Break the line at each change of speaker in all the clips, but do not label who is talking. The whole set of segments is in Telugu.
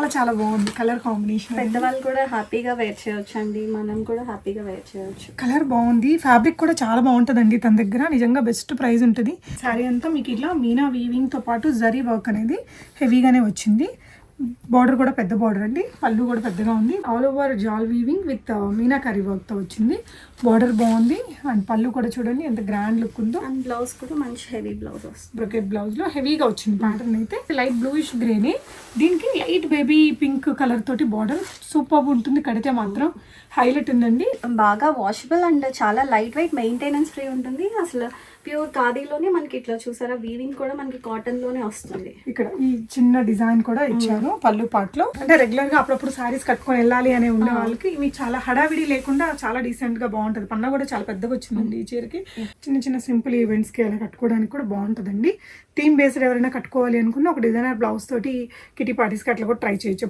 చాలా చాలా బాగుంది కలర్ కాంబినేషన్.
పెద్దవాళ్ళు కూడా హ్యాపీగా వేర్ చేయొచ్చు అండి, మనం కూడా హ్యాపీగా వేర్ చేయొచ్చు.
కలర్ బాగుంది, ఫ్యాబ్రిక్ కూడా చాలా బాగుంటుందండి తన దగ్గర, నిజంగా బెస్ట్ ప్రైస్ ఉంటుంది. శారీ అంతా మీకు ఇట్లా మీనా వీవింగ్ తో పాటు జరీ వర్క్ అనేది హెవీగానే వచ్చింది. బార్డర్ కూడా పెద్ద బార్డర్ అండి, పళ్ళు కూడా పెద్దగా ఉంది. All over jaal weaving with meenakari work తో వచ్చింది. బార్డర్ బాగుంది అండ్ పళ్ళు కూడా చూడండి ఎంత గ్రాండ్ లుక్ ఉందో.
అండ్ బ్లౌజ్ కూడా మంచి హెవీ బ్లౌజ్ వస్తుంది,
బ్రొకెట్ బ్లౌజ్ లో హెవీగా వచ్చింది ప్యాటర్న్ అయితే. లైట్ బ్లూయిష్ గ్రేని, దీనికి లైట్ బేబీ పింక్ కలర్ తోటి బార్డర్ సూపర్ ఉంటుంది, కడితే మాత్రం హైలైట్ ఉందండి.
బాగా వాషబుల్ అండ్ చాలా లైట్ వెయిట్, మెయింటెనెన్స్ ఫ్రీ ఉంటుంది. అసలు ప్యూర్ ఖాదీలోనే మనకి ఇట్లా చూసారా, వీవింగ్ కూడా మనకి కాటన్ లోనే వస్తుంది.
ఇక్కడ ఈ చిన్న డిజైన్ కూడా ఇచ్చారు పళ్ళు పార్ట్ లో. అంటే రెగ్యులర్ గా అప్పుడప్పుడు సారీస్ కట్టుకొని వెళ్ళాలి అనే ఉండే వాళ్ళకి ఇవి చాలా హడావిడి లేకుండా చాలా డీసెంట్ గా బాగుంటది. పన్న కూడా చాలా పెద్దగా వచ్చిందండి ఈ చీరకి. చిన్న చిన్న సింపుల్ ఈవెంట్స్ కి అలా కట్టుకోవడానికి కూడా బాగుంటదండి. థీమ్ బేస్డ్ ఎవరైనా కట్టుకోవాలి అనుకున్న ఒక డిజైనర్ బ్లౌజ్ తోటి కిటీ పార్టీస్ కి అట్లా కూడా ట్రై చేయొచ్చు.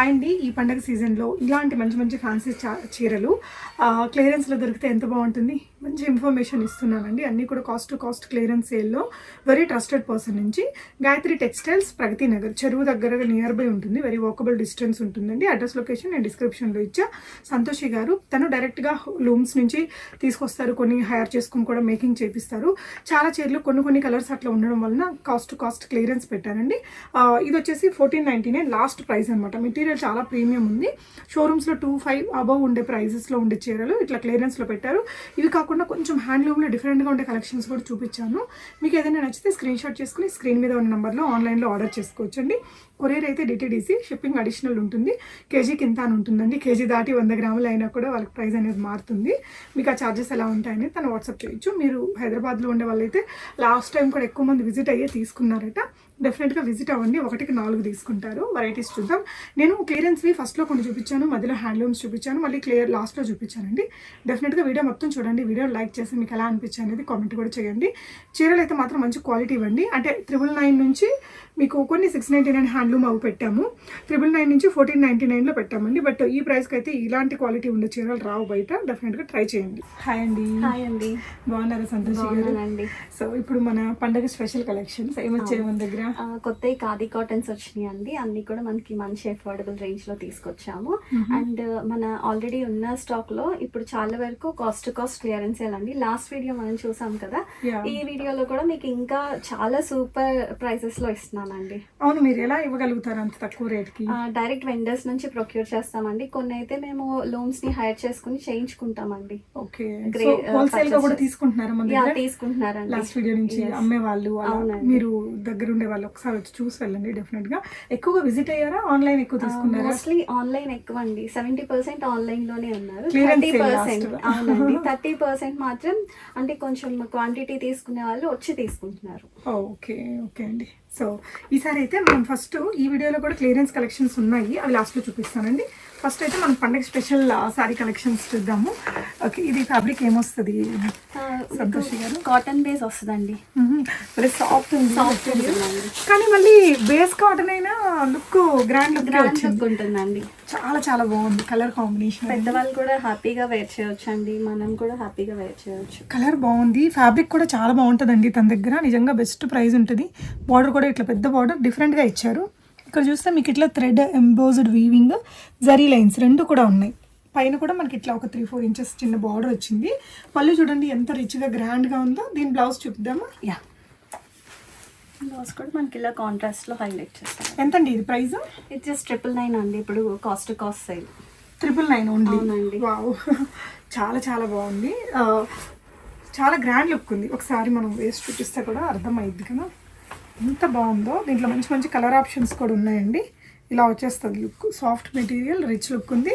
అండి ఈ పండగ సీజన్లో ఇలాంటి మంచి మంచి ఫ్యాన్సీ చీరలు క్లియరెన్స్లో దొరికితే ఎంత బాగుంటుంది. మంచి ఇన్ఫర్మేషన్ ఇస్తున్నానండి, అన్నీ కూడా కాస్ట్ టు కాస్ట్ క్లియరెన్స్ సేల్లో వెరీ ట్రస్టెడ్ పర్సన్ నుంచి. గాయత్రి టెక్స్టైల్స్, ప్రగతి నగర్, చెరువు దగ్గర నియర్ బై ఉంటుంది, వెరీ వాకబుల్ డిస్టెన్స్ ఉంటుందండి. అడ్రస్ లొకేషన్ నేను డిస్క్రిప్షన్లో ఇచ్చా. సంతోషి గారు తను డైరెక్ట్గా లూమ్స్ నుంచి తీసుకొస్తారు, కొన్ని హైర్ చేసుకుని కూడా మేకింగ్ చేపిస్తారు. చాలా చీరలు కొన్ని కలర్స్ అట్లా ఉండడం వలన కాస్ట్ టు కాస్ట్ క్లియరెన్స్ పెట్టారండి. ఇది వచ్చేసి 1499 లాస్ట్ ప్రైస్ అనమాట. మెటీరియల్ చాలా ప్రీమియం ఉంది. షోరూమ్స్లో 25 అబవ్ ఉండే ప్రైజెస్లో ఉండే చీరలు ఇట్లా క్లియరెన్స్లో పెట్టారు. ఇవి కాకుండా కొంచెం హ్యాండ్లూమ్లో డిఫరెంట్గా ఉండే కలెక్షన్స్ కూడా చూపించాను. మీకు ఏదైనా నచ్చితే స్క్రీన్ షాట్ చేసుకుని స్క్రీన్ మీద ఉన్న నెంబర్లో ఆన్లైన్లో ఆర్డర్ చేసుకోవచ్చండి. కొరియర్ అయితే డిటీడీసీ, షిప్పింగ్ అడిషనల్ ఉంటుంది. కేజీకి ఇంత అని ఉంటుందండి. కేజీ దాటి 100 గ్రాములు అయినా కూడా వాళ్ళకి ప్రైస్ అనేది మారుతుంది. మీకు ఆ ఛార్జెస్ ఎలా ఉంటాయని తను వాట్సాప్ చేయొచ్చు. మీరు హైదరాబాద్లో ఉండే వాళ్ళైతే లాస్ట్ టైం కూడా ఎక్కువ మంది విజిట్ అయ్యే తీసుకున్నారట. డెఫినెట్గా విజిట్ అవ్వండి, 1కి 4 తీసుకుంటారు. వెరైటీస్ చూద్దాం. నేను క్లియరెన్స్వి ఫస్ట్లో కొన్ని చూపించాను, మధ్యలో హ్యాండ్లూమ్స్ చూపించాను, మళ్ళీ లాస్ట్లో చూపించానండి. డెఫినెట్గా వీడియో మొత్తం చూడండి. వీడియో లైక్ చేసి మీకు ఎలా అనిపించింది అనేది కామెంట్ కూడా చేయండి. చీరలు అయితే మాత్రం మంచి క్వాలిటీ ఇవ్వండి. అంటే 999 నుంచి మీకు కొన్ని 699 హ్యాండ్లూమ్ అవి పెట్టాము, 999 నుంచి 1499లో పెట్టామండి. బట్ ఈ ప్రైస్కి అయితే ఇలాంటి క్వాలిటీ ఉండే చీరలు రావు బయట. డెఫినెట్గా ట్రై చేయండి. హాయ్ అండి.
హాయ్ అండి,
బాగున్నారా సంతోషి గారు? సో ఇప్పుడు మన పండుగ స్పెషల్ కలెక్షన్స్ ఏమొచ్చాయి మన దగ్గర?
కొత్త ఖాదీ కాటన్స్ వచ్చినాయి అండి. అన్ని కూడా మనకి మంచి అఫోర్డబుల్ రేంజ్ లో తీసుకొచ్చాము. అండ్ మన ఆల్రెడీ ఉన్న స్టాక్ లో ఇప్పుడు చాలా వరకు కాస్ట్ టు కాస్ట్ క్లియరెన్స్ అండి. లాస్ట్ వీడియో మనం చూసాం కదా, ఈ వీడియోలో కూడా మీకు ఇంకా చాలా సూపర్ ప్రైసెస్ లో ఇస్తున్నానండి.
అవును, మీరు ఎలా ఇవ్వగలుగుతారు అంత తక్కువ రేట్ కి?
డైరెక్ట్ వెండర్స్ నుంచి ప్రొక్యూర్ చేస్తామండి. కొన్ని అయితే మేము లూమ్స్ ని హైర్ చేసుకుని చేయించుకుంటామండి.
ఓకే, హోల్సేల్ గా కూడా తీసుకుంటున్నారా?
తీసుకుంటున్నారండి.
లాస్ట్ వీడియో నుంచి అమ్మే వాళ్ళు, మీరు దగ్గర ఉండే వాళ్ళు ఒకసారి వచ్చి చూసి వెళ్ళండి. డెఫినెట్ గా ఎక్కువగా విజిట్ అయ్యారా, ఆన్లైన్ ఎక్కువ తీసుకున్నారా?
మోస్ట్లీ ఆన్లైన్ ఎక్కువ అండి. 70% ఆన్లైన్ లోనే ఉన్నారు. 30% అవునండి, 30% మాత్రం అంటే కొంచెం క్వాంటిటీ తీసుకునే వాళ్ళు వచ్చి తీసుకుంటున్నారు.
ఓకే ఓకే అండి. సో ఈసారి అయితే మనం ఫస్ట్ ఈ వీడియోలో కూడా క్లియరెన్స్ కలెక్షన్స్ ఉన్నాయి, అవి లాస్ట్లో చూపిస్తానండి. ఫస్ట్ అయితే మనం పండుగ స్పెషల్ సారీ కలెక్షన్స్ చూద్దాము. ఓకే, ఇది ఫ్యాబ్రిక్ ఏమొస్తుంది సంతోషి గారు?
కాటన్ బేస్ వస్తుందండి.
సాఫ్ట్ కానీ మళ్ళీ బేస్ కాటన్ అయినా లుక్ గ్రాండ్ లుక్
ఉంటుందండి.
చాలా చాలా బాగుంది కలర్ కాంబినేషన్.
పెద్దవాళ్ళు కూడా హ్యాపీగా వేర్ చేయొచ్చు అండి, మనం కూడా హ్యాపీగా వేర్ చేయొచ్చు.
కలర్ బాగుంది, ఫ్యాబ్రిక్ కూడా చాలా బాగుంటుందండి తన దగ్గర, నిజంగా బెస్ట్ ప్రైస్ ఉంటుంది. బార్డర్ కూడా ఇట్లా పెద్ద బార్డర్ డిఫరెంట్గా ఇచ్చారు. ఇక్కడ చూస్తే మీకు ఇట్లా thread embossed weaving zari lines రెండు కూడా ఉన్నాయి. పైన కూడా మనకి ఇట్లా ఒక 3-4 ఇంచెస్ చిన్న బార్డర్ వచ్చింది. పళ్ళు చూడండి ఎంత రిచ్గా గ్రాండ్గా ఉందో. దీని బ్లౌజ్ చూపిద్దామా?
యా, బ్లౌజ్ కూడా మనకి ఇలా కాంట్రాస్ట్ లో హైలైట్ చేస్తాం.
ఎంతండి ఇది ప్రైస్?
ఇది జస్ట్ 999 అండి. ఇప్పుడు cost to cost side
999 only. Wow, చాలా చాలా బాగుంది, చాలా గ్రాండ్ లుక్ ఉంది. ఒకసారి మనం వేస్ట్ చూపిస్తే కూడా అర్థమైద్ది కదా ఎంత బాగుందో. దీంట్లో మంచి మంచి కలర్ ఆప్షన్స్ కూడా ఉన్నాయండి. ఇలా వచ్చేస్తుంది look, soft material, rich look ఉంది,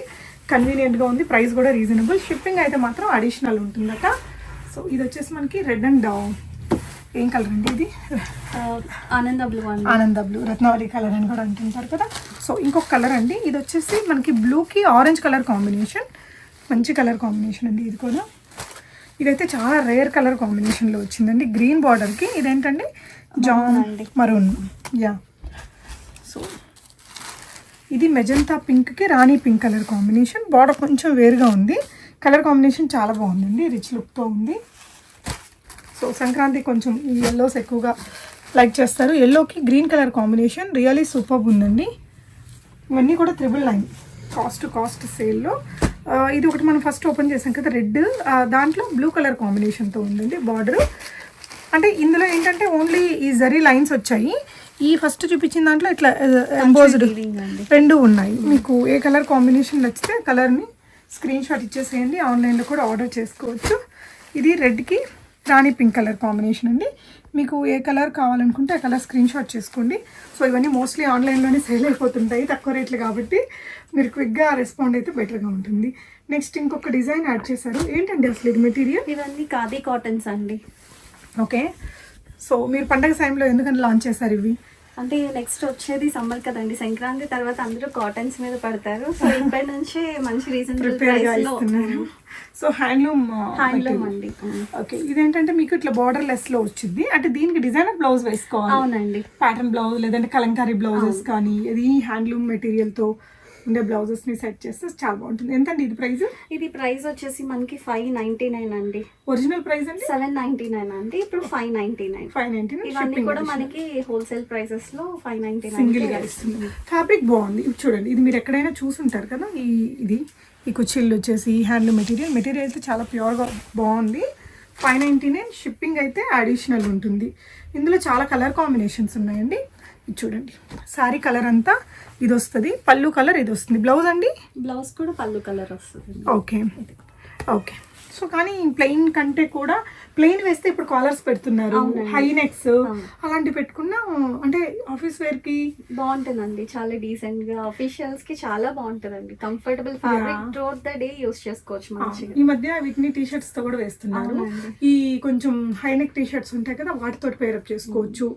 కన్వీనియంట్గా ఉంది, ప్రైస్ కూడా రీజనబుల్. షిప్పింగ్ అయితే మాత్రం అడిషనల్ ఉంటుందట. సో ఇది వచ్చేసి మనకి రెడ్ అండ్ ఏం కలర్ అండి ఇది?
ఆనంద బ్లూ అండి.
ఆనంద బ్లూ, రత్నావళి కలర్ అని కూడా అంటుంటారు కదా. సో ఇంకొక కలర్ అండి, ఇది వచ్చేసి మనకి బ్లూకి ఆరెంజ్ కలర్ కాంబినేషన్, మంచి కలర్ కాంబినేషన్ అండి ఇది కూడా. ఇదైతే చాలా రేర్ కలర్ కాంబినేషన్లో వచ్చిందండి, గ్రీన్ బార్డర్కి. ఇదేంటండి? జాన్ మరూన్. యా, సో ఇది మెజంతా పింక్కి రాణి పింక్ కలర్ కాంబినేషన్. బార్డర్ కొంచెం వేరుగా ఉంది, కలర్ కాంబినేషన్ చాలా బాగుందండి, రిచ్ లుక్తో ఉంది. సో సంక్రాంతి కొంచెం ఈ ఎల్లోస్ ఎక్కువగా లైక్ చేస్తారు. ఎల్లోకి green colour combination really super ఉందండి. ఇవన్నీ కూడా 999 కాస్ట్ సేల్లో. ఇది ఒకటి మనం ఫస్ట్ ఓపెన్ చేసాం కదా రెడ్, దాంట్లో బ్లూ కలర్ కాంబినేషన్తో ఉందండి బార్డర్. అంటే ఇందులో ఏంటంటే ఓన్లీ ఈ జరీ లైన్స్ వచ్చాయి. ఈ ఫస్ట్ చూపించిన దాంట్లో ఇట్లా ఎంబోజ్డ్ రెండు ఉన్నాయి. మీకు ఏ కలర్ కాంబినేషన్ నచ్చితే కలర్ని స్క్రీన్ షాట్ ఇచ్చేసేయండి. ఆన్లైన్లో కూడా ఆర్డర్ చేసుకోవచ్చు. ఇది రెడ్కి రాణి పింక్ కలర్ కాంబినేషన్ అండి. మీకు ఏ కలర్ కావాలనుకుంటే ఆ కలర్ స్క్రీన్ షాట్ చేసుకోండి. సో ఇవన్నీ మోస్ట్లీ ఆన్లైన్లోనే సేల్ అయిపోతుంటాయి తక్కువ రేట్లు కాబట్టి మీరు క్విక్గా రెస్పాండ్ అయితే బెటర్గా ఉంటుంది. నెక్స్ట్ ఇంకొక డిజైన్ యాడ్ చేశారు. ఏంటండి అసలు ఇది మెటీరియల్?
ఇవన్నీ ఖాదీ కాటన్స్ అండి.
ఓకే, సో మీరు పండగ టైంలో ఎందుకని లాంచ్ చేశారు ఇవి?
అంటే నెక్స్ట్ వచ్చేది సమ్మర్ కదండి, సంక్రాంతి తర్వాత అందరూ కాటన్స్ మీద పడతారు. సో ఇప్పటి నుంచే మంచి రీజనబుల్ ప్రైస్ లో.
సో హ్యాండ్లూమ్
అండి.
ఓకే, ఇదేంటంటే మీకు ఇట్లా బార్డర్ లెస్ లో వచ్చింది. అంటే దీనికి డిజైనర్ బ్లౌజ్ వేసుకోవాలి.
అవునండి,
ప్యాటర్న్ బ్లౌజ్ లేదంటే కలంకారీ బ్లౌజెస్ కానీ ఇది హ్యాండ్లూమ్ మెటీరియల్ తో ఉండే బ్లౌజెస్ ని సెట్ చేస్తే చాలా బాగుంటుంది. ఎంతండి ఇది ప్రైస్?
ఇది ప్రైస్ వచ్చేసి మనకి 599 అండి.
ఒరిజినల్ ప్రైస్ అండి
799 అండి. ఇప్పుడు 599. ఇవన్నీ కూడా మనకి హోల్సేల్ ప్రైసెస్ లో 599
సింగిల్ గా ఇస్తుంది. ఫ్యాబ్రిక్ బాగుంది. ఇది చూడండి, ఇది మీరు ఎక్కడైనా చూసుంటారు కదా. ఈ కుచ్చిళ్ళు వచ్చేసి హ్యాండ్లూమ్ మెటీరియల్ అయితే చాలా ప్యూర్గా బాగుంది. 599. షిప్పింగ్ అయితే అడిషనల్ ఉంటుంది. ఇందులో చాలా కలర్ కాంబినేషన్స్ ఉన్నాయండి. ఇది చూడండి, శారీ కలర్ అంతా ఇది వస్తుంది, పళ్ళు కలర్ ఇది వస్తుంది. బ్లౌజ్ అండి,
బ్లౌజ్ కూడా పళ్ళు కలర్ వస్తుంది.
Okay okay. సో కానీ ప్లెయిన్ కంటే కూడా ప్లెయిన్ వేస్తే ఇప్పుడు కాలర్స్ పెడుతున్నారు, హై నెక్స్ అలాంటివి పెట్టుకున్నా అంటే ఆఫీస్ వేర్ కి
బాగుంటుందండి. చాలా డీసెంట్ గా అఫీషియల్స్ కి చాలా బాగుంటుందండి. Comfortable fabric throughout the day use చేసుకోవచ్చు మంచిగా.
ఈ మధ్య వీటిని టీ షర్ట్స్ తో కూడా వేస్తున్నారు. ఈ కొంచెం హై నెక్ టీ షర్ట్స్ ఉంటాయి కదా, వాటితో పేరప్ చేసుకోవచ్చు.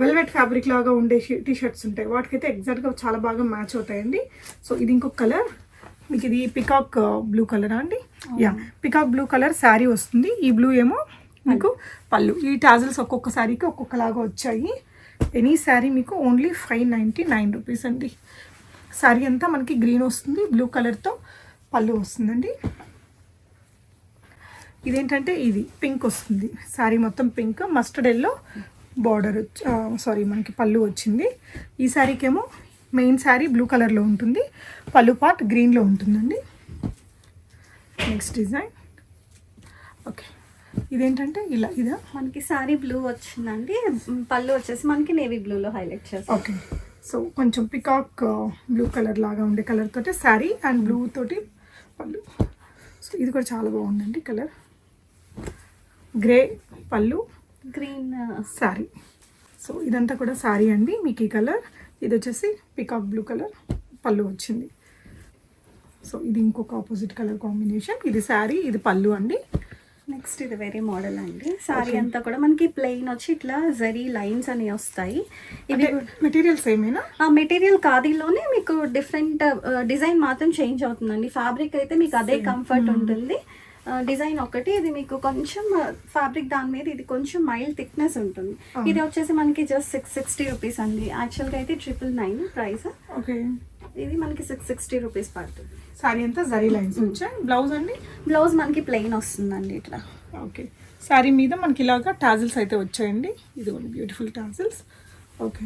వెల్వెట్ ఫ్యాబ్రిక్ లాగా ఉండే టీ షర్ట్స్ ఉంటాయి, వాటికైతే ఎగ్జాక్ట్ గా చాలా బాగా మ్యాచ్ అవుతాయండి. సో ఇది ఇంకొక కలర్. మీకు ఇది పికాక్ బ్లూ కలరా అండి? Yeah, peacock blue colour sari వస్తుంది. ఈ బ్లూ ఏమో మీకు పళ్ళు. ఈ టాజల్స్ ఒక్కొక్క శారీకి ఒక్కొక్కలాగా వచ్చాయి. ఎనీ శారీ మీకు ఓన్లీ 599 రూపీస్ అండి. శారీ అంతా మనకి గ్రీన్ వస్తుంది, బ్లూ కలర్తో పళ్ళు వస్తుందండి. ఇదేంటంటే ఇది పింక్ వస్తుంది, శారీ మొత్తం పింక్, మస్టర్డ్ ఎల్లో బార్డర్ మనకి పళ్ళు వచ్చింది. ఈ శారీకి ఏమో మెయిన్ శారీ బ్లూ కలర్లో ఉంటుంది, పళ్ళు పార్ట్ గ్రీన్లో ఉంటుందండి. Next design. ఓకే, ఇదేంటంటే ఇదా
మనకి శారీ బ్లూ వచ్చిందండి, పళ్ళు వచ్చేసి మనకి నేవీ బ్లూలో హైలైట్ చేస్తాం.
ఓకే, సో కొంచెం పికాక్ బ్లూ కలర్ లాగా ఉండే కలర్ తోటి శారీ అండ్ బ్లూ తోటి పళ్ళు. సో ఇది కూడా చాలా బాగుందండి కలర్. గ్రే పళ్ళు,
గ్రీన్
శారీ. సో ఇదంతా కూడా శారీ అండి. మీకు ఈ కలర్, ఇది వచ్చేసి పికాక్ బ్లూ కలర్ పళ్ళు వచ్చింది. సో ఇది ఇంకొక ఆపోజిట్ కలర్ కాంబినేషన్. ఇది శారీ, ఇది పళ్ళు అండి.
నెక్స్ట్ ఇది వేరే మోడల్ అండి. శారీ అంతా కూడా మనకి ప్లెయిన్ వచ్చి ఇట్లా జరీ లైన్స్ అనేవి వస్తాయి. ఇవి
మెటీరియల్స్ ఏమైనా
ఆ మెటీరియల్ ఖాదీలోనే మీకు డిఫరెంట్ డిజైన్ మాత్రం చేంజ్ అవుతుందండి. ఫ్యాబ్రిక్ అయితే మీకు అదే కంఫర్ట్ ఉంటుంది. డిజైన్ ఒకటి, ఇది మీకు కొంచెం ఫ్యాబ్రిక్ దాని మీద ఇది కొంచెం మైల్డ్ థిక్నెస్ ఉంటుంది. ఇది వచ్చేసి మనకి జస్ట్ 660 రూపీస్ అండి. యాక్చువల్గా అయితే 999 ప్రైస్.
ఓకే,
ఇది మనకి 660 రూపీస్ పడుతుంది.
శారీ అంతా జరీ లైన్స్ వచ్చాయి. బ్లౌజ్ అండి,
బ్లౌజ్ మనకి ప్లెయిన్ వస్తుందండి ఇట్లా.
ఓకే, శారీ మీద మనకి ఇలాగా టాజిల్స్ అయితే వచ్చాయండి. ఇది బ్యూటిఫుల్ టాజిల్స్. ఓకే,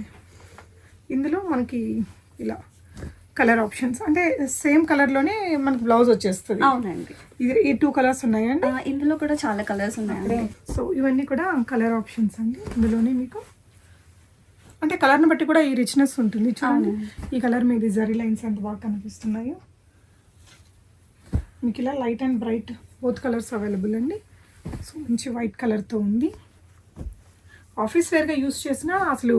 ఇందులో మనకి ఇలా కలర్ ఆప్షన్స్ అంటే సేమ్ కలర్లోనే మనకి బ్లౌజ్ వచ్చేస్తుంది.
అవునండి,
ఈ 2 కలర్స్ ఉన్నాయండి.
ఇందులో కూడా చాలా కలర్స్ ఉన్నాయండి.
సో ఇవన్నీ కూడా కలర్ ఆప్షన్స్ అండి. ఇందులోనే మీకు అంటే కలర్ని బట్టి కూడా ఈ రిచ్నెస్ ఉంటుంది. చూడండి, ఈ కలర్ మీద జరీ లైన్స్ ఎంత బాగా కనిపిస్తున్నాయో. మీకు ఇలా light and bright both colours available అండి. సో మంచి వైట్ కలర్తో ఉంది. ఆఫీస్ వేర్గా యూస్ చేసినా అసలు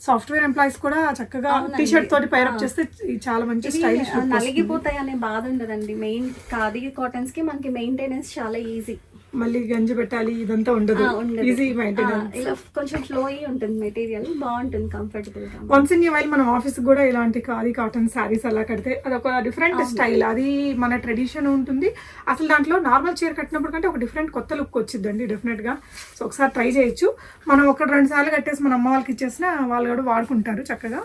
సాఫ్ట్వేర్ ఎంప్లాయీస్ కూడా చక్కగా టీ షర్ట్ తోటి పైరప్ చేస్తే చాలా మంచి స్టైలిష్.
నలిగిపోతాయి అనే బాధ ఉండదండి. మెయిన్ ఖాదీ కాటన్స్ కి మనకి మెయింటెనెన్స్ చాలా ఈజీ.
మళ్ళీ గంజి పెట్టాలి ఇదంతా ఉండదు, ఈజీ మెయింటెనెన్స్.
ఇలా కొంచెం ఫ్లోయీ ఉంటుంది మెటీరియల్, బాగుంటుంది కంఫర్టబుల్ గా.
వన్స్ ఇన్ వైల్ మనం ఆఫీస్ కూడా ఇలాంటి ఖాదీ కాటన్ శారీస్ అలా కడితే అదొక డిఫరెంట్ స్టైల్, అది మన ట్రెడిషన్ ఉంటుంది. అసలు దాంట్లో నార్మల్ చీర కట్టినప్పుడు కంటే ఒక డిఫరెంట్ కొత్త లుక్ వచ్చిందండి డెఫినెట్ గా. సో ఒకసారి ట్రై చేయొచ్చు. మనం 1-2 సార్లు కట్టేసి మన అమ్మ వాళ్ళకి ఇచ్చేసినా వాళ్ళు కూడా వాడుకుంటారు చక్కగా.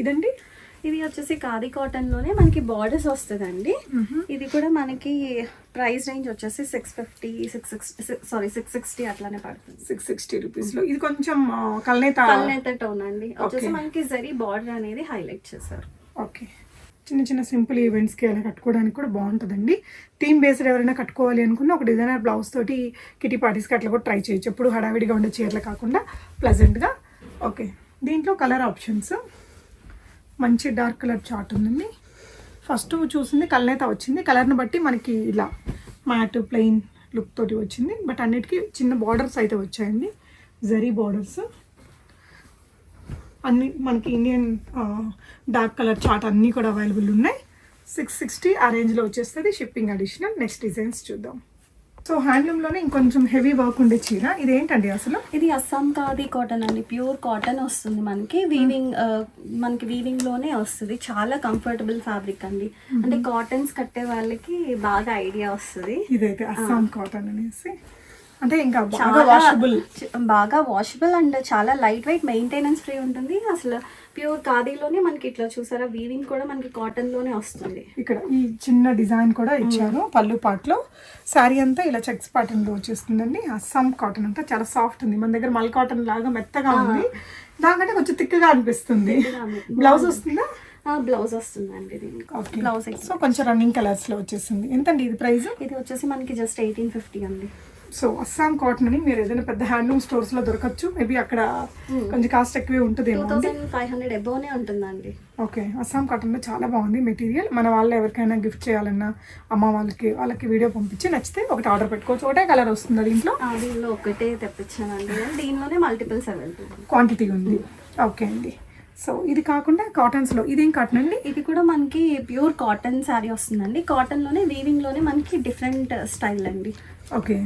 ఇదండి
ఇది వచ్చేసి ఖాదీ కాటన్ లోనే మనకి బార్డర్స్ వస్తుందండి. ఇది కూడా మనకి ప్రైస్ రేంజ్ వచ్చేసి 660 అట్లానే పడుతుంది.
660 రూపీస్లో. ఇది కొంచెం కల్నేత
టోన్ అండి. వచ్చేసి మనకి జరీ బార్డర్ అనేది హైలైట్ చేశారు.
ఓకే, చిన్న చిన్న సింపుల్ ఈవెంట్స్కి అలా కట్టుకోవడానికి కూడా బాగుంటుందండి. థీమ్ బేస్డ్ ఎవరైనా కట్టుకోవాలి అనుకున్న ఒక డిజైనర్ బ్లౌజ్ తోటి కిటీ పార్టీస్కి అట్లా కూడా ట్రై చేయొచ్చు. ఎప్పుడు హడావిడిగా ఉండే చీరలు కాకుండా ప్లెజెంట్గా. ఓకే, దీంట్లో కలర్ ఆప్షన్స్ మంచి డార్క్ కలర్ చార్ట్ ఉందండి. ఫస్ట్ చూసింది కల్నేత వచ్చింది. కలర్ని బట్టి మనకి ఇలా మ్యాట్ ప్లెయిన్ లుక్ తోటి వచ్చింది. బట్ అన్నిటికీ చిన్న బార్డర్స్ అయితే వచ్చాయండి, జరీ బార్డర్స్. అన్ని మనకి ఇండియన్ డార్క్ కలర్ చార్ట్ అన్నీ కూడా అవైలబుల్ ఉన్నాయి. 660 ఆ రేంజ్లో వచ్చేస్తుంది, షిప్పింగ్ అడిషనల్. నెక్స్ట్ డిజైన్స్ చూద్దాం. సో హ్యాండ్లూమ్లోనే ఇంకొంచెం హెవీ వర్క్ ఉండే చీర. ఇదేంటండి అసలు?
ఇది అస్సాం ఖాదీ కాటన్ అండి. ప్యూర్ కాటన్ వస్తుంది మనకి. వీవింగ్ లోనే వస్తుంది. చాలా కంఫర్టబుల్ ఫ్యాబ్రిక్ అండి. అంటే కాటన్స్ కట్టే వాళ్ళకి బాగా ఐడియా వస్తుంది.
ఇదైతే అస్సాం కాటన్ అనేసి అంటే ఇంకా బాగా
వాషబుల్ అండ్ చాలా లైట్ వెయిట్, మెయింటెనెన్స్ ఫ్రీ ఉంటుంది. అసలు ప్యూర్ ఖాదీలోనే మనకి ఇట్లా చూసారా, వీవింగ్ కూడా మనకి కాటన్ లోనే వస్తుంది.
ఇక్కడ ఈ చిన్న డిజైన్ కూడా ఇచ్చారు పళ్ళు పాటలో. శారీ అంతా ఇలా చెక్స్ ప్యాటర్న్ లో వచ్చేస్తుందండి. అస్సాం కాటన్ అంతా చాలా సాఫ్ట్ ఉంది. మన దగ్గర మల్ కాటన్ లాగా మెత్తగా ఉంది, దానికంటే కొంచెం థిక్గా అనిపిస్తుంది. బ్లౌజ్ వస్తుందా?
బ్లౌజ్ వస్తుందండి దీనికి. బ్లౌజ్
సో కొంచెం రన్నింగ్ కలర్స్ లో వచ్చేసింది. ఎంతండి ఇది ప్రైస్?
ఇది వచ్చేసి మనకి జస్ట్ 1850 అండి.
సో అస్సాం కాటన్ అని మీరు ఏదైనా పెద్ద హ్యాండ్లూమ్ స్టోర్స్ లో దొరకచ్చు. మేబీ అక్కడ కొంచెం కాస్ట్ ఎక్కువే ఉంటుంది.
2500 అబోనే ఉంటుందండి.
ఓకే, అస్సాం కాటన్ లో చాలా బాగుంది మెటీరియల్. మన వాళ్ళు ఎవరికైనా గిఫ్ట్ చేయాలన్నా అమ్మ వాళ్ళకి వీడియో పంపించి నచ్చితే ఒకటి ఆర్డర్ పెట్టుకోవచ్చు. ఒకటే కలర్ వస్తుంది దీంట్లో.
దీనిలో ఒకటే తెప్పించానండి. దీనిలోనే మల్టిపుల్స్ అవైలబుల్
క్వాంటిటీ ఉంది. ఓకే అండి. సో ఇది కాకుండా కాటన్స్లో ఇదేం కాటన్ అండి?
ఇది కూడా మనకి ప్యూర్ కాటన్ శారీ వస్తుందండి. కాటన్లోనే వీవింగ్లోనే మనకి డిఫరెంట్ స్టైల్ అండి.
ఓకే,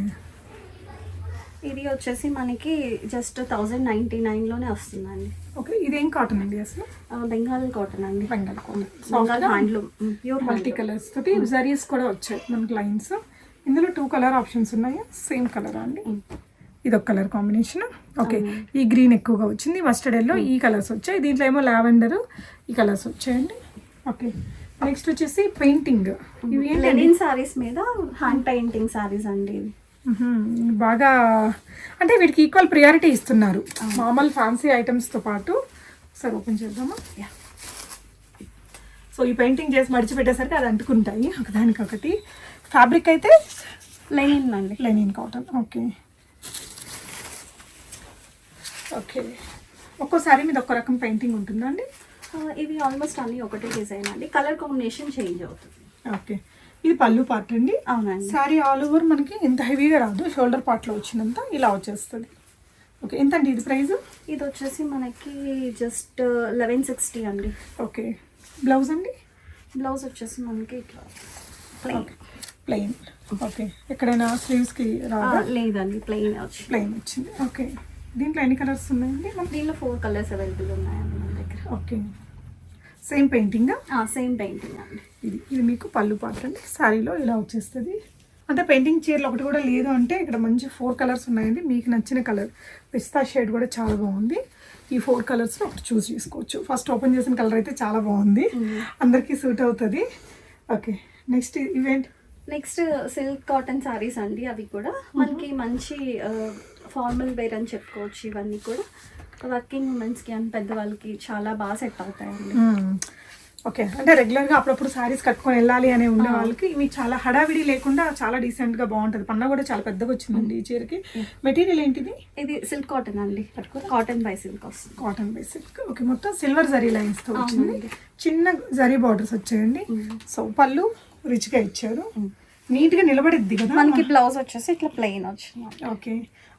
ఇది వచ్చేసి మనకి జస్ట్ 1099లోనే వస్తుందండి.
ఓకే, ఇదేం కాటన్ అండి అసలు?
బెంగాల్ కాటన్ అండి.
Bengal cotton,
Bengal handloom, pure
multi colours తోటి జరీస్ కూడా వచ్చాయి మనకి లైన్స్. ఇందులో 2 కలర్ ఆప్షన్స్ ఉన్నాయి. సేమ్ కలర్ అండి. ఇది ఒక కలర్ కాంబినేషన్. ఓకే, ఈ గ్రీన్ ఎక్కువగా వచ్చింది, మస్టర్డ్ ఎల్లో ఈ కలర్స్ వచ్చాయి. దీంట్లో ఏమో లావెండర్ ఈ కలర్స్ వచ్చాయండి. ఓకే, నెక్స్ట్ వచ్చేసి పెయింటింగ్.
ఇవి లెనిన్ సారీస్ మీద హ్యాండ్ పెయింటింగ్ సారీస్ అండి.
బాగా అంటే వీటికి ఈక్వల్ ప్రియారిటీ ఇస్తున్నారు మామూలు ఫ్యాన్సీ ఐటమ్స్తో పాటు. సరే ఓపెన్ చేద్దామా? సో ఈ పెయింటింగ్ చేసి మడిచిపెట్టేసరికి అది అంటుకుంటాయి ఒకదానికొకటి. ఫ్యాబ్రిక్ అయితే
లెనిన్ అండి,
లెనిన్ కాటన్. ఓకే ఓకే, ఒక్కోసారి మీద ఒక్క రకం పెయింటింగ్ ఉంటుందండి.
ఇవి ఆల్మోస్ట్ అన్ని ఒకటే డిజైన్ అండి, కలర్ కాంబినేషన్ చేంజ్ అవుతుంది.
ఓకే, ఇది పళ్ళు పార్ట్ అండి.
అవునండి.
శారీ ఆల్ ఓవర్ మనకి ఎంత హెవీగా రాదు, షోల్డర్ పార్ట్లో వచ్చినంత ఇలా వచ్చేస్తుంది. ఓకే, ఎంత అండి ఇది ప్రైస్?
ఇది వచ్చేసి మనకి జస్ట్ 1160 అండి.
ఓకే, బ్లౌజ్ అండి?
బ్లౌజ్ వచ్చేసి మనకి ఇట్లా
ప్లెయిన్. ఓకే, ఎక్కడైనా స్లీవ్స్కి రాదా?
లేదండి, ప్లెయిన్
వచ్చింది. ఓకే, దీంట్లో ఎన్ని కలర్స్ ఉన్నాయండి?
దీంట్లో 4 కలర్స్ అవైలబుల్ ఉన్నాయండి మన దగ్గర.
ఓకే, సేమ్ పెయింటింగా?
సేమ్ పెయింటింగ్ అండి.
ఇది మీకు పళ్ళు పార్ట్ అండి. శారీలో ఇలా వచ్చేస్తుంది. అంటే పెయింటింగ్ చీరలు ఒకటి కూడా లేదు అంటే ఇక్కడ మంచి 4 కలర్స్ ఉన్నాయండి. మీకు నచ్చిన కలర్ పిస్తా షేడ్ కూడా చాలా బాగుంది. ఈ 4 కలర్స్లో ఒకటి చూస్ చేసుకోవచ్చు. ఫస్ట్ ఓపెన్ చేసిన కలర్ అయితే చాలా బాగుంది, అందరికీ సూట్ అవుతుంది. Okay, next event.
Next silk cotton saris అండి. అవి కూడా మనకి మంచి ఫార్మల్ వేర్ అని చెప్పుకోవచ్చు. ఇవన్నీ కూడా వర్కింగ్ ఉమెన్స్కి అండ్ పెద్దవాళ్ళకి చాలా బాగా సెట్ అవుతాయండి.
ఓకే, అంటే రెగ్యులర్గా అప్పుడప్పుడు శారీస్ కట్టుకొని వెళ్ళాలి అనే ఉన్న వాళ్ళకి ఇవి చాలా హడావిడి లేకుండా చాలా డీసెంట్గా బాగుంటుంది. పన్నా కూడా చాలా పెద్దగా వచ్చిందండి ఈ చీరకి. మెటీరియల్ ఏంటిది?
ఇది సిల్క్ కాటన్ అండి, కాటన్ బై సిల్క్ వస్తుంది.
Cotton by silk. ఓకే, మొత్తం సిల్వర్ జరీ లైన్స్తో వచ్చింది, చిన్న జరీ బార్డర్స్ వచ్చాయండి. సో పళ్ళు రిచ్గా ఇచ్చారు, నీట్గా నిలబడిద్ది కదా.
మనకి బ్లౌజ్ వచ్చేసి ఇట్లా ప్లెయిన్ వచ్చింది.
ఓకే,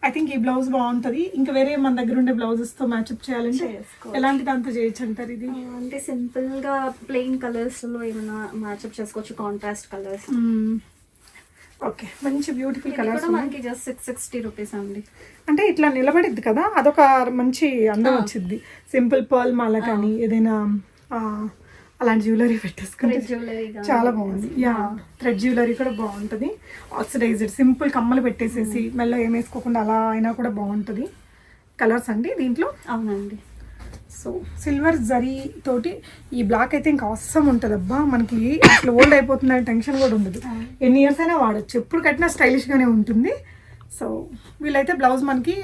ఐ థింక్ ఈ బ్లౌజ్ బాగుంటుంది. ఇంకా వేరే మన దగ్గర ఉండే బ్లౌజెస్తో మ్యాచ్అప్ చేయాలంటే ఎలాంటి దాంతో చేయొచ్చు అంటారు? ఇది
అంటే సింపుల్గా ప్లెయిన్ కలర్స్లో ఏమైనా మ్యాచ్అప్ చేసుకోవచ్చు, కాంట్రాస్ట్ కలర్స్.
ఓకే, మంచి బ్యూటిఫుల్ కలర్స్.
మనకి జస్ట్ 660 రూపీస్ అండి.
అంటే ఇట్లా నిలబడిద్ది కదా, అదొక మంచి అందం వచ్చింది. సింపుల్ పర్ల్ మాల కానీ ఏదైనా అలాంటి జ్యువెలరీ పెట్టేసుకుంటే చాలా బాగుంది. యా, థ్రెడ్ జ్యువెలరీ కూడా బాగుంటుంది. ఆక్సిడైజ్డ్ సింపుల్ కమ్మలు పెట్టేసేసి మెల్ల ఏం వేసుకోకుండా అలా అయినా కూడా బాగుంటుంది. కలర్స్ అండి దీంట్లో?
అవునండి.
సో సిల్వర్ జరీ తోటి ఈ బ్లాక్ అయితే ఇంకా అవసరం ఉంటుంది అబ్బా, మనకి అసలు ఓల్డ్ అయిపోతుందనే టెన్షన్ కూడా ఉండదు. ఎన్ని ఇయర్స్ అయినా వాడచ్చు, ఎప్పుడు కట్టినా స్టైలిష్గానే ఉంటుంది. సో వీళ్ళైతే బ్లౌజ్ మనకి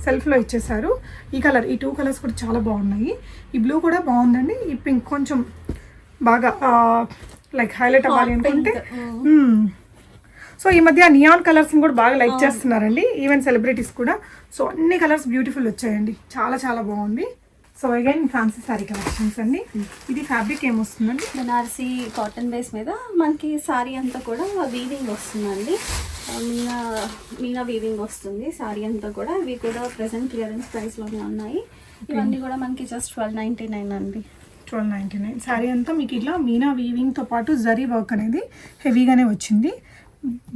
సెల్ఫ్లో ఇచ్చేసారు. ఈ కలర్, ఈ 2 కలర్స్ కూడా చాలా బాగున్నాయి. ఈ బ్లూ కూడా బాగుందండి. ఈ పింక్ కొంచెం బాగా లైక్ హైలైట్ అవ్వాలి అనుకుంటే. సో ఈ మధ్య నియాన్ కలర్స్ని కూడా బాగా లైక్ చేస్తున్నారండి, ఈవెన్ సెలబ్రిటీస్ కూడా. సో అన్ని కలర్స్ బ్యూటిఫుల్ వచ్చాయండి, చాలా చాలా బాగుంది. So again fancy sari collections అండి. ఇది ఫ్యాబ్రిక్ ఏమొస్తుందండి?
బనారసి కాటన్ బేస్ మీద మనకి శారీ అంతా కూడా వీవింగ్ వస్తుందండి. మీనా వీవింగ్ వస్తుంది శారీ అంతా కూడా. ఇవి కూడా ప్రెసెంట్ క్లియరెన్స్ ప్రైస్లోనే ఉన్నాయి. ఇవన్నీ కూడా మనకి జస్ట్ 1299 అండి.
1299 శారీ అంతా మీకు ఇట్లా మీనా వీవింగ్తో పాటు జరీ వర్క్ అనేది హెవీగానే వచ్చింది.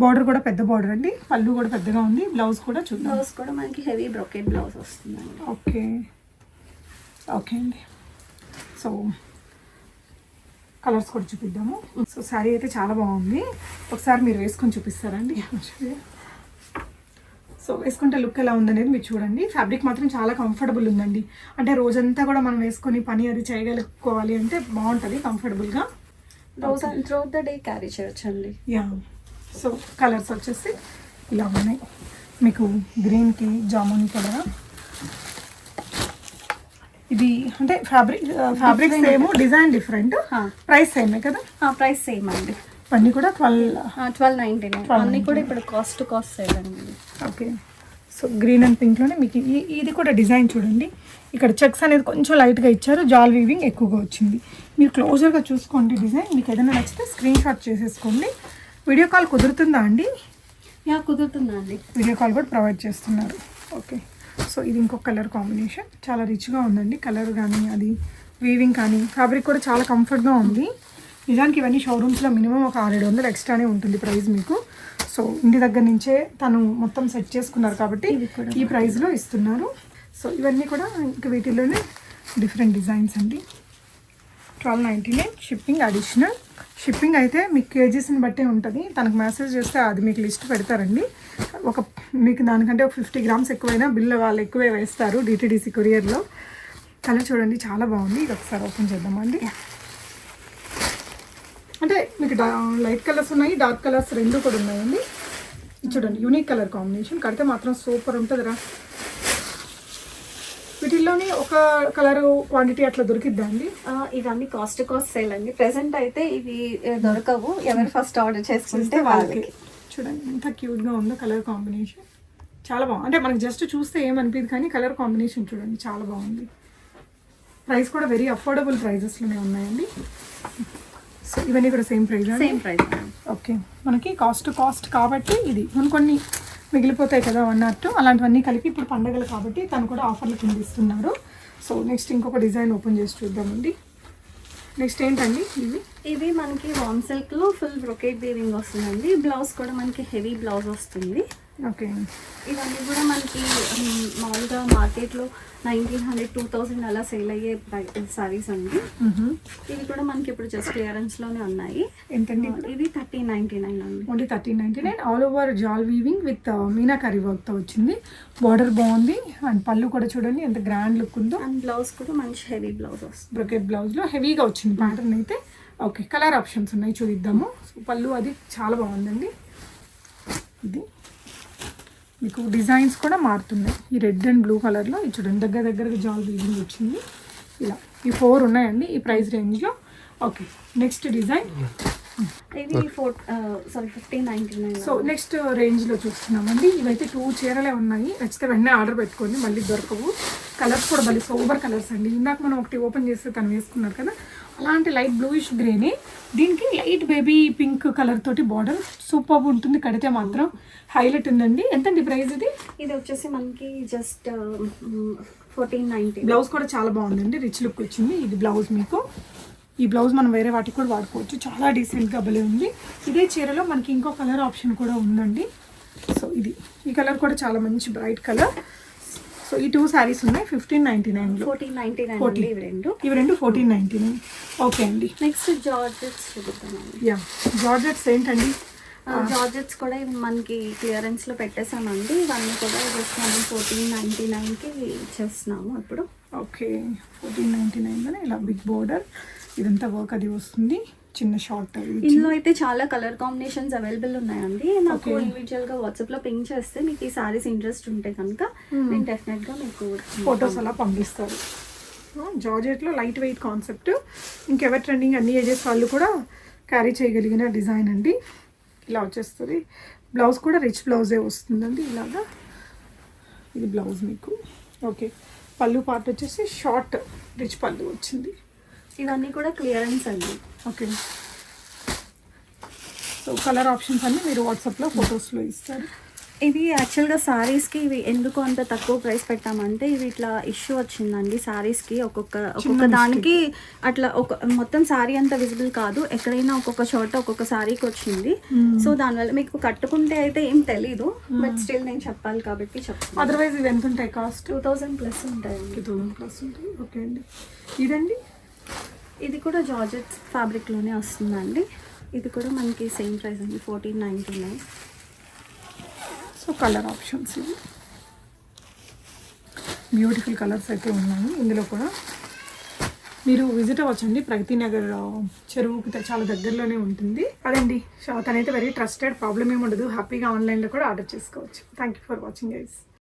బార్డర్ కూడా పెద్ద బార్డర్ అండి, పళ్ళు కూడా పెద్దగా ఉంది. బ్లౌజ్ కూడా చూద్దాం.
బ్లౌజ్ కూడా మనకి హెవీ బ్రోకెట్ బ్లౌజ్ వస్తుందండి.
ఓకే ఓకే అండి. సో కలర్స్ కూడా చూపిద్దాము. సో శారీ అయితే చాలా బాగుంది, ఒకసారి మీరు వేసుకొని చూపిస్తారండి. సో వేసుకుంటే లుక్ ఎలా ఉందనేది మీరు చూడండి. ఫ్యాబ్రిక్ మాత్రం చాలా కంఫర్టబుల్ ఉందండి. అంటే రోజంతా కూడా మనం వేసుకొని పని అది చేయగలుగుకోవాలి అంటే బాగుంటుంది కంఫర్టబుల్గా.
రోజు త్రూఅవుట్ ద డే క్యారీ చేయొచ్చండి.
యా. సో కలర్స్ వచ్చేసి ఇలా ఉన్నాయి. మీకు గ్రీన్కి జామున్ కలర్, ఇది అంటే fabric same, design different, price సేమే కదా?
ప్రైస్ సేమ్ అండి.
అన్నీ కూడా 1299.
అన్నీ కూడా ఇప్పుడు కాస్ట్ సేల్ అండి.
ఓకే. సో గ్రీన్ అండ్ పింక్లోనే మీకు ఇది కూడా డిజైన్ చూడండి. ఇక్కడ చెక్స్ అనేది కొంచెం లైట్గా ఇచ్చారు, జాల్ వీవింగ్ ఎక్కువగా వచ్చింది. మీరు క్లోజర్గా చూసుకోండి డిజైన్. మీకు ఏదైనా నచ్చితే స్క్రీన్ షాట్ చేసేసుకోండి. వీడియో కాల్ కుదురుతుందా అండి?
కుదురుతుందా అండి.
వీడియో కాల్ కూడా ప్రొవైడ్ చేస్తున్నారు. ఓకే. సో ఇది ఇంకొక కలర్ కాంబినేషన్, చాలా రిచ్గా ఉందండి. కలర్ కానీ అది వీవింగ్ కానీ ఫ్యాబ్రిక్ కూడా చాలా కంఫర్ట్గా ఉంది. నిజానికి ఇవన్నీ షోరూమ్స్లో మినిమం ఒక 600 ఎక్స్ట్రానే ఉంటుంది ప్రైస్ మీకు. సో ఇంటి దగ్గర నుంచే తను మొత్తం సెట్ చేసుకున్నారు కాబట్టి ఈ ప్రైస్లో ఇస్తున్నారు. సో ఇవన్నీ కూడా ఇంకా వీటిలోనే డిఫరెంట్ డిజైన్స్ అండి. 1299 షిప్పింగ్ అడిషనల్. షిప్పింగ్ అయితే మీకు కేజీస్ని బట్టే ఉంటుంది. తనకు మెసేజ్ చేస్తే అది మీకు లిస్ట్ పెడతారండి. మీకు దానికంటే ఒక 50 గ్రామ్స్ ఎక్కువైనా బిల్లు వాళ్ళు ఎక్కువే వేస్తారు డిటీడీసీ కొరియర్లో. కలర్ చూడండి చాలా బాగుంది. ఇది ఒకసారి ఓపెన్ చేద్దామండి. అంటే మీకు లైట్ కలర్స్ ఉన్నాయి, డార్క్ కలర్స్ రెండు కూడా ఉన్నాయండి. చూడండి యూనిక్ కలర్ కాంబినేషన్, కడితే మాత్రం సూపర్ ఉంటుందిరా. వీటిల్లోని ఒక కలర్ క్వాంటిటీ అట్లా దొరికిద్దా అండి?
ఇవన్నీ కాస్ట్ సేల్ అండి. ప్రెసెంట్ అయితే ఇవి దొరకవు, ఎవరు ఫస్ట్ ఆర్డర్ చేసుకుంటే వాళ్ళకి.
చూడండి ఎంత క్యూట్గా ఉందో కలర్ కాంబినేషన్, చాలా బాగుంది. అంటే మనకి జస్ట్ చూస్తే ఏమనిపించదు కానీ కలర్ కాంబినేషన్ చూడండి చాలా బాగుంది. ప్రైస్ కూడా వెరీ అఫోర్డబుల్ ప్రైజెస్లోనే ఉన్నాయండి. సో ఇవన్నీ కూడా same price?
Same price.
Okay. మనకి కాస్ట్ కాబట్టి ఇది కొన్ని మిగిలిపోతాయి కదా 1 or 2, అలాంటివన్నీ కలిపి ఇప్పుడు పండగలు కాబట్టి తను కూడా ఆఫర్లు కింద ఇస్తున్నారు. సో నెక్స్ట్ ఇంకొక డిజైన్ ఓపెన్ చేసి చూద్దామండి. నెక్స్ట్ ఏంటండి?
ఇవి మనకి వామ్ సిల్క్లో ఫుల్ బ్రొకేట్ వీవింగ్ వస్తుందండి. బ్లౌజ్ కూడా మనకి హెవీ బ్లౌజ్ వస్తుంది.
ఓకే.
ఇవన్నీ కూడా మనకి మామూలుగా మార్కెట్లో 1900, 2000 అలా సేల్ అయ్యే సారీస్ అండి. ఇవి కూడా మనకి ఇప్పుడు జస్ట్ క్లియరెన్స్లోనే ఉన్నాయి.
ఏంటండి
ఇది 1399 అండి.
Only 1399. All over jaal weaving with meenakari వర్క్తో వచ్చింది. బార్డర్ బాగుంది అండ్ పళ్ళు కూడా చూడండి ఎంత గ్రాండ్ లుక్ ఉందో.
అండ్ బ్లౌజ్ కూడా మంచి హెవీ బ్లౌజ్ వస్తుంది.
బ్రొకెట్ బ్లౌజ్లో హెవీగా వచ్చింది ప్యాటర్న్ అయితే. ఓకే. కలర్ ఆప్షన్స్ ఉన్నాయి చూద్దాము. సో పళ్ళు అది చాలా బాగుందండి. ఇది మీకు డిజైన్స్ కూడా మారుతున్నాయి. ఈ రెడ్ అండ్ బ్లూ కలర్లో చూడండి దగ్గరగా జాల్ వీవింగ్ వచ్చింది. ఇలా ఈ 4 ఉన్నాయండి ఈ ప్రైస్ రేంజ్లో. ఓకే. నెక్స్ట్ డిజైన్
ఇది 1599.
సో నెక్స్ట్ రేంజ్లో చూస్తున్నామండి. ఇవైతే 2 చీరలే ఉన్నాయి. నచ్చితే వెంటనే ఆర్డర్ పెట్టుకోండి, మళ్ళీ దొరకవు. కలర్స్ కూడా మళ్ళీ సోబర్ కలర్స్ అండి. ఇందాక మనం ఒకటి ఓపెన్ చేస్తే తను వేసుకున్నారు కదా, అలాంటి లైట్ బ్లూయిష్ గ్రేని దీనికి లైట్ బేబీ పింక్ కలర్ తోటి బార్డర్ సూపర్ ఉంటుంది. కడితే మాత్రం హైలైట్ ఉందండి. ఎంతండి ప్రైస్ ఇది?
ఇది వచ్చేసి మనకి జస్ట్ 1490.
బ్లౌజ్ కూడా చాలా బాగుందండి, రిచ్ లుక్ వచ్చింది. ఇది బ్లౌజ్ మీకు. ఈ బ్లౌజ్ మనం వేరే వాటికి కూడా వాడుకోవచ్చు, చాలా డీసెంట్గా భలే ఉంది. ఇదే చీరలో మనకి ఇంకో కలర్ ఆప్షన్ కూడా ఉందండి. సో ఈ కలర్ కూడా చాలా మంచి బ్రైట్ కలర్. సో ఈ 2 శారీస్ ఉన్నాయి 1599లో.
1499
ఇవి రెండు 1499. ఓకే అండి.
నెక్స్ట్ జార్జెట్స్ చూద్దామండి.
యా, జార్జెట్స్ ఏంటండి?
జార్జెట్స్ కూడా ఇవి మనకి క్లియరెన్స్లో పెట్టేసామండి. ఇవన్నీ కూడా జస్ట్ మనం 1499కి ఇచ్చేస్తున్నాము ఇప్పుడు.
ఓకే, 1499 ఇలా బిగ్ బోర్డర్, ఇదంతా వర్క్ అది వస్తుంది, చిన్న షార్ట్.
ఇందులో అయితే చాలా కలర్ కాంబినేషన్స్ అవైలబుల్ ఉన్నాయండి. నాకు ఇండివిజువల్గా వాట్సాప్లో పింక్ చేస్తే మీకు ఈ సారీస్ ఇంట్రెస్ట్ ఉంటే కనుక నేను డెఫినెట్గా మీకు
ఫొటోస్ అలా పంపిస్తారు. జార్జెట్లో లైట్ వెయిట్ కాన్సెప్ట్, ఇంకెవర్ ట్రెండింగ్ అన్ని ఏజెస్ వాళ్ళు కూడా క్యారీ చేయగలిగిన డిజైన్ అండి. ఇలా వచ్చేస్తుంది. బ్లౌజ్ కూడా రిచ్ బ్లౌజే వస్తుందండి ఇలాగా. ఇది బ్లౌజ్ మీకు. ఓకే, పళ్ళు పార్ట్ వచ్చేసి షార్ట్ రిచ్ పళ్ళు వచ్చింది.
ఇవన్నీ కూడా క్లియరెన్స్ అండి.
ఓకే, సో కలర్ ఆప్షన్స్ అన్నీ మీరు వాట్సాప్లో ఫొటోస్లో ఇస్తారు.
ఇవి యాక్చువల్గా సారీస్కి ఇవి ఎందుకు అంత తక్కువ ప్రైస్ పెట్టామంటే ఇవి ఇట్లా ఇష్యూ వచ్చిందండి సారీస్కి. ఒక్కొక్క దానికి అట్లా మొత్తం సారీ అంతా విజిబుల్ కాదు, ఎక్కడైనా ఒక్కొక్క చోట ఒక్కొక్క సారీకి వచ్చింది. సో దానివల్ల మీకు కట్టుకుంటే అయితే ఏం తెలీదు, బట్ స్టిల్ నేను చెప్పాలి కాబట్టి చెప్తాను.
అదర్వైజ్ ఇవి ఎంత ఉంటాయి కాస్ట్?
2000+ ఉంటాయండి.
2000+ ఉంటాయి. ఓకే అండి. ఇదండి,
ఇది కూడా జార్జెట్ ఫ్యాబ్రిక్లోనే వస్తుందండి. ఇది కూడా మనకి సేమ్ ప్రైస్ అండి, 1499.
సో కలర్ ఆప్షన్స్ ఇవి, బ్యూటిఫుల్ కలర్స్ అయితే ఉన్నాయి. ఇందులో కూడా మీరు విజిట్ అవ్వచ్చండి. ప్రగతి నగర్ చెరువుకి చాలా దగ్గరలోనే ఉంటుంది. అదండి, తనైతే వెరీ ట్రస్టెడ్, ప్రాబ్లమ్ ఏమి ఉండదు. హ్యాపీగా ఆన్లైన్లో కూడా ఆర్డర్ చేసుకోవచ్చు. Thank you for watching guys.